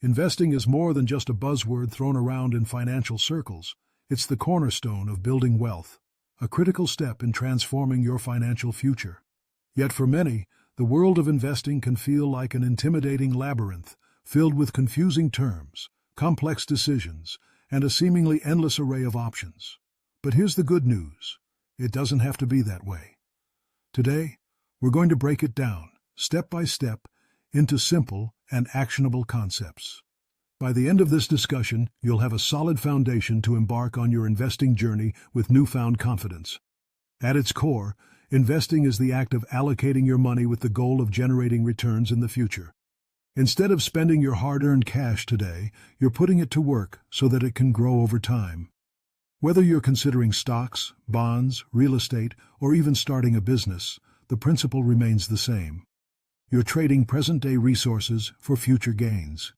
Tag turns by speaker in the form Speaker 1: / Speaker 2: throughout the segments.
Speaker 1: Investing is more than just a buzzword thrown around in financial circles. It's the cornerstone of building wealth, a critical step in transforming your financial future. Yet for many, the world of investing can feel like an intimidating labyrinth, filled with confusing terms, complex decisions, and a seemingly endless array of options. But here's the good news. It doesn't have to be that way. Today, we're going to break it down, step by step, into simple and actionable concepts. By the end of this discussion, you'll have a solid foundation to embark on your investing journey with newfound confidence. At its core, investing is the act of allocating your money with the goal of generating returns in the future. Instead of spending your hard-earned cash today, you're putting it to work so that it can grow over time. Whether you're considering stocks, bonds, real estate, or even starting a business, the principle remains the same. You're trading present-day resources for future gains.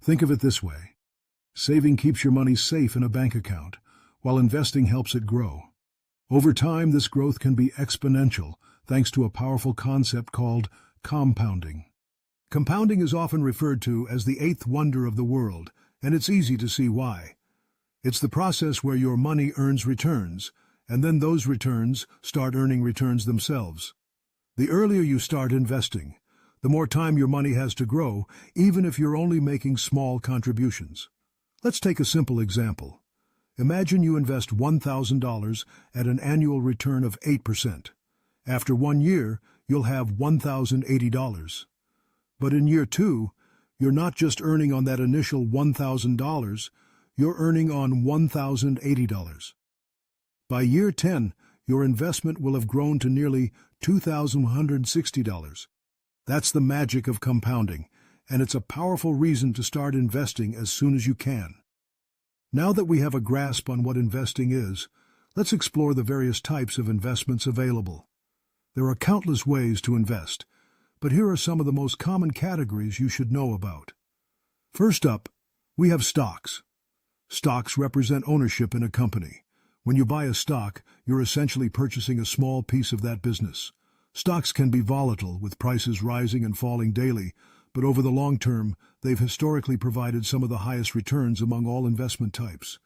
Speaker 1: Think of it this way. Saving keeps your money safe in a bank account, while investing helps it grow. Over time, this growth can be exponential, thanks to a powerful concept called compounding. Compounding is often referred to as the eighth wonder of the world, and it's easy to see why. It's the process where your money earns returns, and then those returns start earning returns themselves. The earlier you start investing, the more time your money has to grow, even if you're only making small contributions. Let's take a simple example. Imagine you invest $1,000 at an annual return of 8%. After 1 year, you'll have $1,080. But in year 2, you're not just earning on that initial $1,000, you're earning on $1,080. By year 10, your investment will have grown to nearly $2,160. That's the magic of compounding, and it's a powerful reason to start investing as soon as you can. Now that we have a grasp on what investing is, let's explore the various types of investments available. There are countless ways to invest, but here are some of the most common categories you should know about. First up, we have stocks. Stocks represent ownership in a company. When you buy a stock, you're essentially purchasing a small piece of that business. Stocks can be volatile, with prices rising and falling daily, but over the long term, they've historically provided some of the highest returns among all investment types.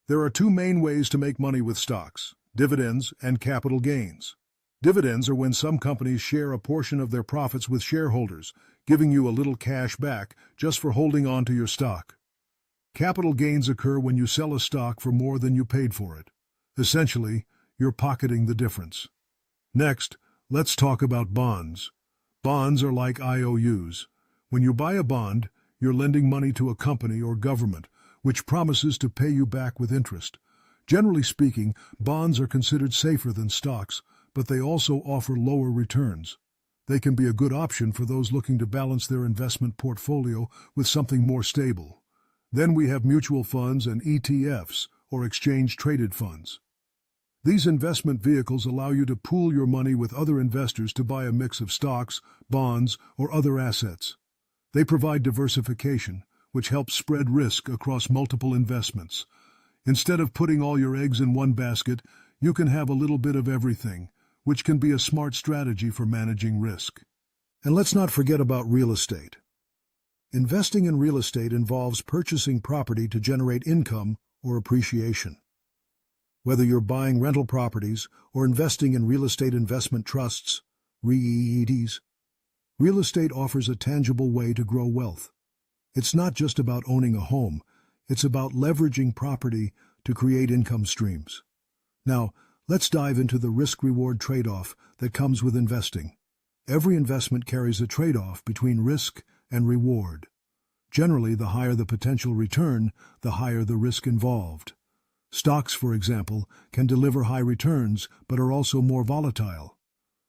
Speaker 1: There are two main ways to make money with stocks: dividends and capital gains. Dividends are when some companies share a portion of their profits with shareholders, giving you a little cash back just for holding on to your stock. Capital gains occur when you sell a stock for more than you paid for it. Essentially, you're pocketing the difference. Next, let's talk about bonds. Bonds are like IOUs. When you buy a bond, you're lending money to a company or government, which promises to pay you back with interest. Generally speaking, bonds are considered safer than stocks, but they also offer lower returns. They can be a good option for those looking to balance their investment portfolio with something more stable. Then we have mutual funds and ETFs, or exchange-traded funds. These investment vehicles allow you to pool your money with other investors to buy a mix of stocks, bonds, or other assets. They provide diversification, which helps spread risk across multiple investments. Instead of putting all your eggs in one basket, you can have a little bit of everything, which can be a smart strategy for managing risk. And let's not forget about real estate. Investing in real estate involves purchasing property to generate income or appreciation. Whether you're buying rental properties or investing in real estate investment trusts, REITs, real estate offers a tangible way to grow wealth. It's not just about owning a home, it's about leveraging property to create income streams. Now, let's dive into the risk-reward trade-off that comes with investing. Every investment carries a trade-off between risk and reward. Generally, the higher the potential return, the higher the risk involved. Stocks, for example, can deliver high returns, but are also more volatile.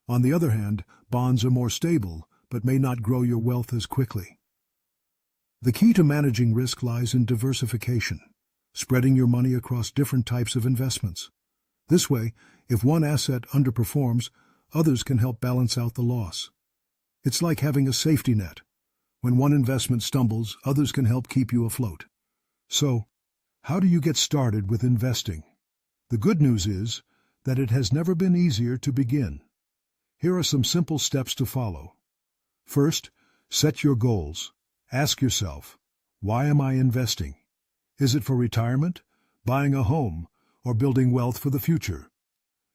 Speaker 1: On the other hand, bonds are more stable, but may not grow your wealth as quickly. The key to managing risk lies in diversification, spreading your money across different types of investments. This way, if one asset underperforms, others can help balance out the loss. It's like having a safety net. When one investment stumbles, others can help keep you afloat. So, how do you get started with investing? The good news is that it has never been easier to begin. Here are some simple steps to follow. First, set your goals. Ask yourself, Why am I investing? Is it for retirement, buying a home, or building wealth for the future?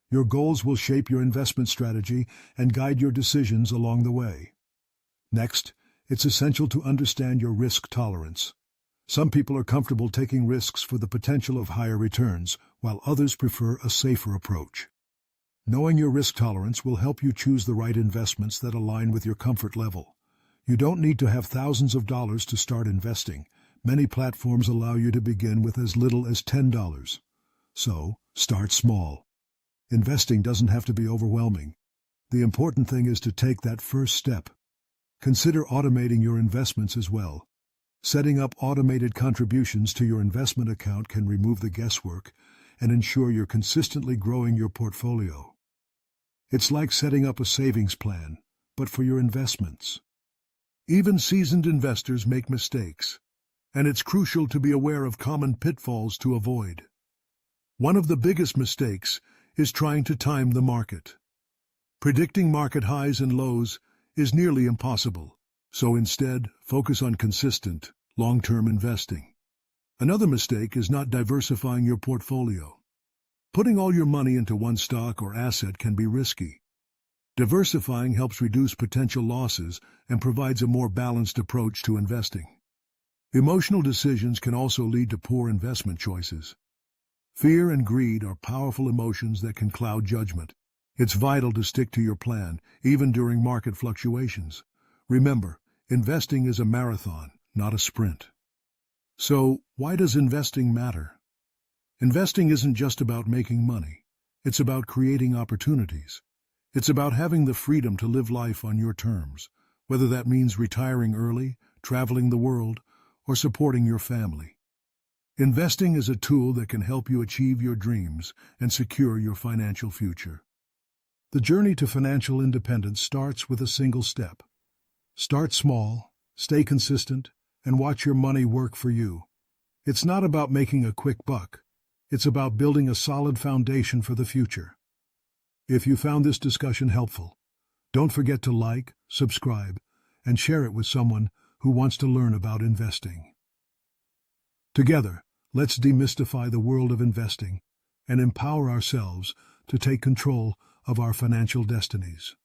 Speaker 1: Your goals will shape your investment strategy and guide your decisions along the way. Next, it's essential to understand your risk tolerance. Some people are comfortable taking risks for the potential of higher returns, while others prefer a safer approach. Knowing your risk tolerance will help you choose the right investments that align with your comfort level. You don't need to have thousands of dollars to start investing. Many platforms allow you to begin with as little as $10. So, start small. Investing doesn't have to be overwhelming. The important thing is to take that first step. Consider automating your investments as well. Setting up automated contributions to your investment account can remove the guesswork and ensure you're consistently growing your portfolio. It's like setting up a savings plan, but for your investments. Even seasoned investors make mistakes, and it's crucial to be aware of common pitfalls to avoid. One of the biggest mistakes is trying to time the market. Predicting market highs and lows is nearly impossible, so instead, focus on consistent, long-term investing. Another mistake is not diversifying your portfolio. Putting all your money into one stock or asset can be risky. Diversifying helps reduce potential losses and provides a more balanced approach to investing. Emotional decisions can also lead to poor investment choices. Fear and greed are powerful emotions that can cloud judgment. It's vital to stick to your plan, even during market fluctuations. Remember, investing is a marathon, not a sprint. So, why does investing matter? Investing isn't just about making money. It's about creating opportunities. It's about having the freedom to live life on your terms, whether that means retiring early, traveling the world, or supporting your family. Investing is a tool that can help you achieve your dreams and secure your financial future. The journey to financial independence starts with a single step. Start small, stay consistent, and watch your money work for you. It's not about making a quick buck. It's about building a solid foundation for the future. If you found this discussion helpful, don't forget to like, subscribe, and share it with someone who wants to learn about investing. Together, let's demystify the world of investing and empower ourselves to take control of our financial destinies.